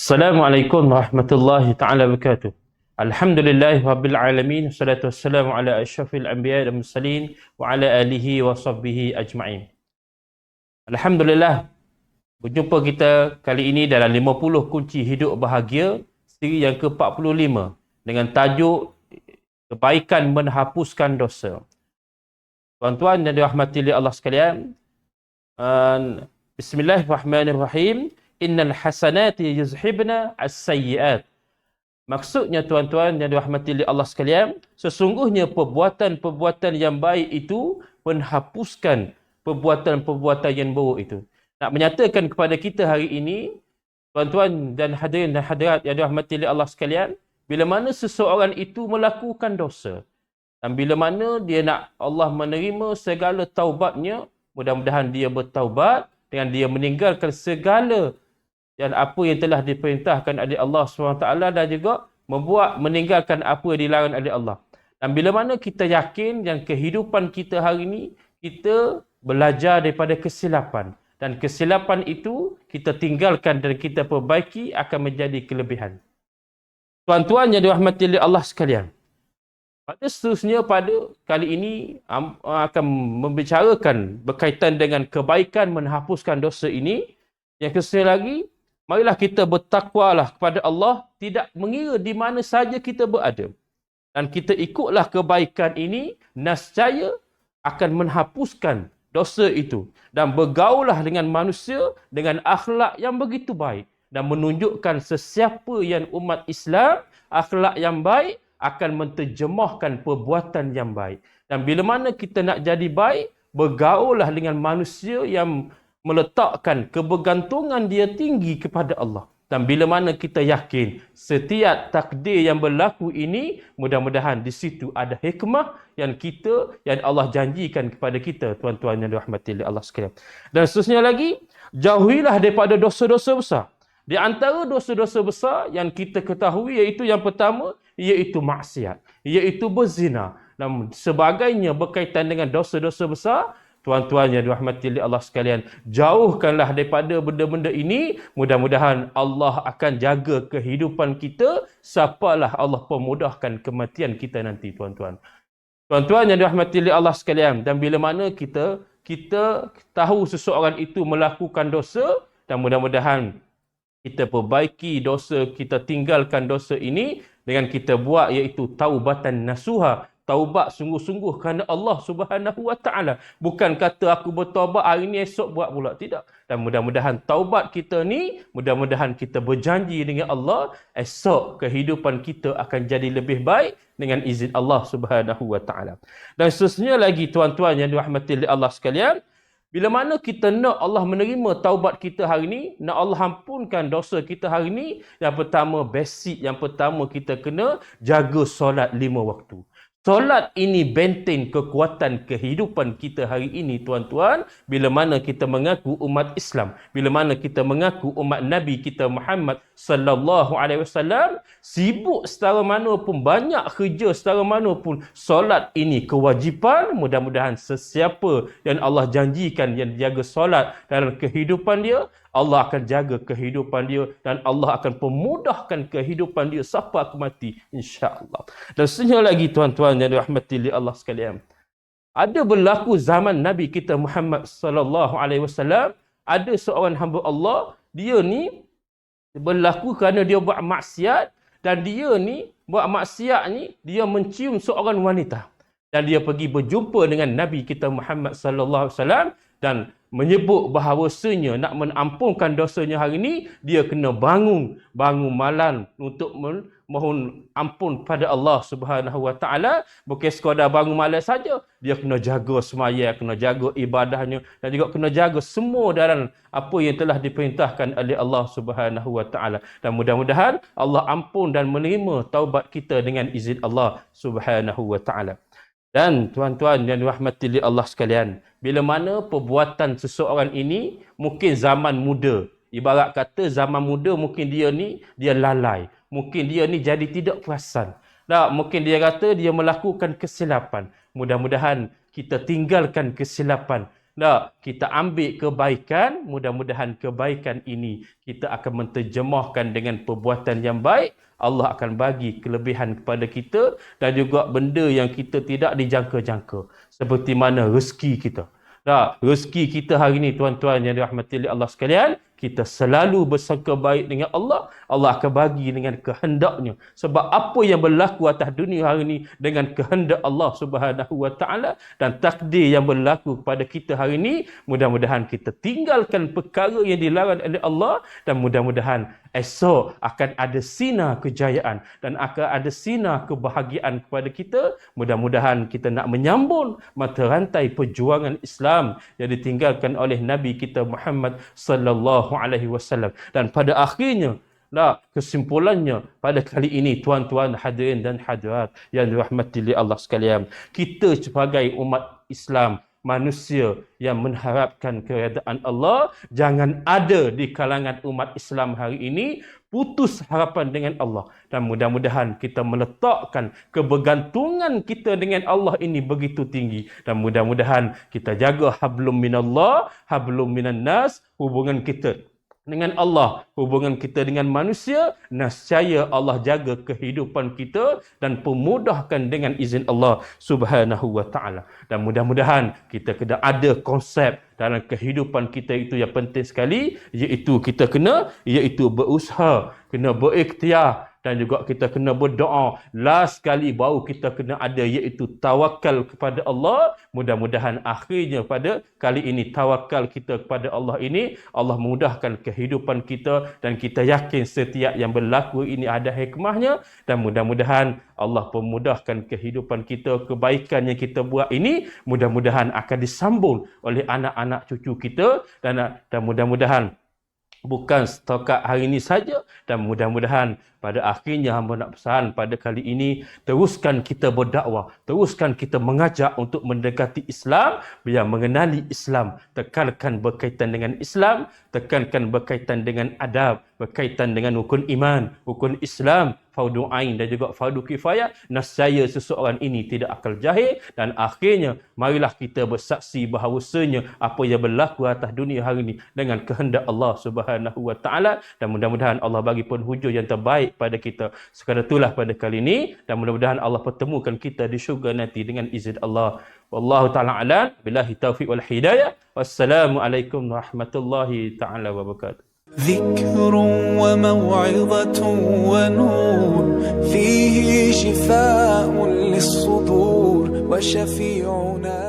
Assalamualaikum warahmatullahi ta'ala wabarakatuh. Alhamdulillahi rabbil alamin. Wassalatu wassalamu ala asyrafil anbiya dan mursalin wa ala alihi wa sahbihi ajma'in. Alhamdulillah, berjumpa kita kali ini dalam 50 kunci hidup bahagia, siri yang ke-45 dengan tajuk kebaikan menghapuskan dosa. Tuan-tuan yang dirahmati oleh Allah sekalian, bismillahirrahmanirrahim. Innal hasanati yuzhibna as-sayyi'at. Maksudnya tuan-tuan yang dirahmati oleh Allah sekalian, sesungguhnya perbuatan-perbuatan yang baik itu menghapuskan perbuatan-perbuatan yang buruk itu. Nak menyatakan kepada kita hari ini, tuan-tuan dan hadirin dan hadirat yang dirahmati oleh Allah sekalian, bila mana seseorang itu melakukan dosa dan bila mana dia nak Allah menerima segala taubatnya, mudah-mudahan dia bertaubat dengan dia meninggalkan segala dan apa yang telah diperintahkan oleh Allah SWT dan juga meninggalkan apa yang dilarang oleh Allah. Dan bila mana kita yakin yang kehidupan kita hari ini, kita belajar daripada kesilapan. Dan kesilapan itu kita tinggalkan dan kita perbaiki akan menjadi kelebihan. Tuan-tuan yang dirahmati oleh Allah sekalian, pada seterusnya pada kali ini akan membicarakan berkaitan dengan kebaikan menghapuskan dosa ini. Yang keseterusnya lagi, marilah kita bertakwalah kepada Allah, tidak mengira di mana saja kita berada. Dan kita ikutlah kebaikan ini, nescaya akan menghapuskan dosa itu. Dan bergaullah dengan manusia dengan akhlak yang begitu baik. Dan menunjukkan sesiapa yang umat Islam, akhlak yang baik akan menterjemahkan perbuatan yang baik. Dan bila mana kita nak jadi baik, bergaullah dengan manusia yang meletakkan kebergantungan dia tinggi kepada Allah. Dan bila mana kita yakin setiap takdir yang berlaku ini, mudah-mudahan di situ ada hikmah yang Allah janjikan kepada kita, tuan-tuan yang dirahmati oleh Allah sekalian. Dan seterusnya lagi, jauhilah daripada dosa-dosa besar. Di antara dosa-dosa besar yang kita ketahui iaitu yang pertama, iaitu maksiat, iaitu berzina dan sebagainya berkaitan dengan dosa-dosa besar. Tuan-tuan yang dirahmati oleh Allah sekalian, jauhkanlah daripada benda-benda ini. Mudah-mudahan Allah akan jaga kehidupan kita, sapalah Allah pemudahkan kematian kita nanti, tuan-tuan. Tuan-tuan yang dirahmati oleh Allah sekalian, dan bila mana kita tahu seseorang itu melakukan dosa, dan mudah-mudahan kita perbaiki dosa, kita tinggalkan dosa ini dengan kita buat iaitu taubatan nasuha. Taubat sungguh-sungguh kerana Allah Subhanahu Wa Taala. Bukan kata aku bertaubat hari ini esok buat pula. Tidak. Dan mudah-mudahan taubat kita ni, mudah-mudahan kita berjanji dengan Allah, esok kehidupan kita akan jadi lebih baik dengan izin Allah Subhanahu Wa Taala. Dan seterusnya lagi tuan-tuan yang dirahmati oleh Allah sekalian, bila mana kita nak Allah menerima taubat kita hari ini, nak Allah ampunkan dosa kita hari ini, yang pertama basic, yang pertama kita kena jaga solat 5 waktu. Solat ini benteng kekuatan kehidupan kita hari ini, tuan-tuan. Bila mana kita mengaku umat Islam, bila mana kita mengaku umat Nabi kita Muhammad sallallahu alaihi wasallam, sibuk setara mana pun, banyak kerja setara mana pun, solat ini kewajipan. Mudah-mudahan sesiapa yang Allah janjikan yang jaga solat dalam kehidupan dia, Allah akan jaga kehidupan dia dan Allah akan pemudahkan kehidupan dia sampai ke mati, insya-Allah. Dan seterusnya lagi tuan-tuan yang dirahmati oleh Allah sekalian, ada berlaku zaman Nabi kita Muhammad sallallahu alaihi wasallam, ada seorang hamba Allah, dia ni berlaku kerana dia buat maksiat, dan dia ni buat maksiat ni dia mencium seorang wanita. Dan dia pergi berjumpa dengan Nabi kita Muhammad sallallahu alaihi wasallam dan menyebut bahawasanya nak mengampunkan dosanya hari ini, dia kena bangun malam untuk mohon ampun pada Allah Subhanahu Wa Taala. Bukan sekadar bangun malam saja, dia kena jaga semaya, kena jaga ibadahnya dan juga kena jaga semua dalam apa yang telah diperintahkan oleh Allah Subhanahu Wa Taala. Dan mudah-mudahan Allah ampun dan menerima taubat kita dengan izin Allah Subhanahu Wa Taala. Dan tuan-tuan yang dirahmati oleh Allah sekalian, bila mana perbuatan seseorang ini mungkin zaman muda, ibarat kata zaman muda mungkin dia lalai, mungkin dia ni jadi tidak perasan. Mungkin dia kata dia melakukan kesilapan. Mudah-mudahan kita tinggalkan kesilapan kita ambil kebaikan, mudah-mudahan kebaikan ini kita akan menterjemahkan dengan perbuatan yang baik. Allah akan bagi kelebihan kepada kita dan juga benda yang kita tidak dijangka-jangka. Seperti mana rezeki kita. Rezeki kita hari ini tuan-tuan yang dirahmati oleh Allah sekalian, kita selalu bersangka baik dengan Allah, Allah akan bagi dengan kehendaknya. Sebab apa yang berlaku atas dunia hari ini dengan kehendak Allah Subhanahu wa taala dan takdir yang berlaku kepada kita hari ini, mudah-mudahan kita tinggalkan perkara yang dilarang oleh Allah dan mudah-mudahan esok akan ada sinar kejayaan dan akan ada sinar kebahagiaan kepada kita. Mudah-mudahan kita nak menyambung mata rantai perjuangan Islam yang ditinggalkan oleh Nabi kita Muhammad sallallahu alaihi wasallam. Dan pada akhirnya, kesimpulannya pada kali ini tuan-tuan hadirin dan hadirat yang dirahmati oleh Allah sekalian, kita sebagai umat Islam, manusia yang mengharapkan keredaan Allah, jangan ada di kalangan umat Islam hari ini putus harapan dengan Allah. Dan mudah-mudahan kita meletakkan kebergantungan kita dengan Allah ini begitu tinggi. Dan mudah-mudahan kita jaga hablum minallah, hablum minan nas, hubungan kita dengan Allah, hubungan kita dengan manusia, nescaya Allah jaga kehidupan kita dan pemudahkan dengan izin Allah Subhanahu wa taala. Dan mudah-mudahan kita kena ada konsep dalam kehidupan kita itu yang penting sekali, iaitu kita kena berusaha, kena berikhtiar dan juga kita kena berdoa. Last sekali baru kita kena ada, iaitu tawakal kepada Allah. Mudah-mudahan akhirnya pada kali ini tawakal kita kepada Allah ini, Allah mudahkan kehidupan kita dan kita yakin setiap yang berlaku ini ada hikmahnya dan mudah-mudahan Allah pemudahkan kehidupan kita. Kebaikan yang kita buat ini mudah-mudahan akan disambung oleh anak-anak cucu kita dan mudah-mudahan bukan setakat hari ini saja dan mudah-mudahan pada akhirnya hamba nak pesan pada kali ini, teruskan kita berdakwah, teruskan kita mengajak untuk mendekati Islam, biar mengenali Islam, tekankan berkaitan dengan Islam, tekankan berkaitan dengan adab, berkaitan dengan rukun iman, rukun Islam, fardu ain dan juga fardu kifayah. Nescaya seseorang ini tidak akan jahil dan akhirnya marilah kita bersaksi bahawasanya apa yang berlaku atas dunia hari ini dengan kehendak Allah Subhanahu wa taala dan mudah-mudahan Allah bagi penghujung yang terbaik pada kita. Sekadar itulah pada kali ini dan mudah-mudahan Allah pertemukan kita di syurga nanti dengan izin Allah. Wallahu ta'ala alam, billahi taufiq wal hidayah. Wassalamualaikum warahmatullahi ta'ala wabarakatuh. ذكر وموعظة ونور فيه شفاء للصدور وشفيعنا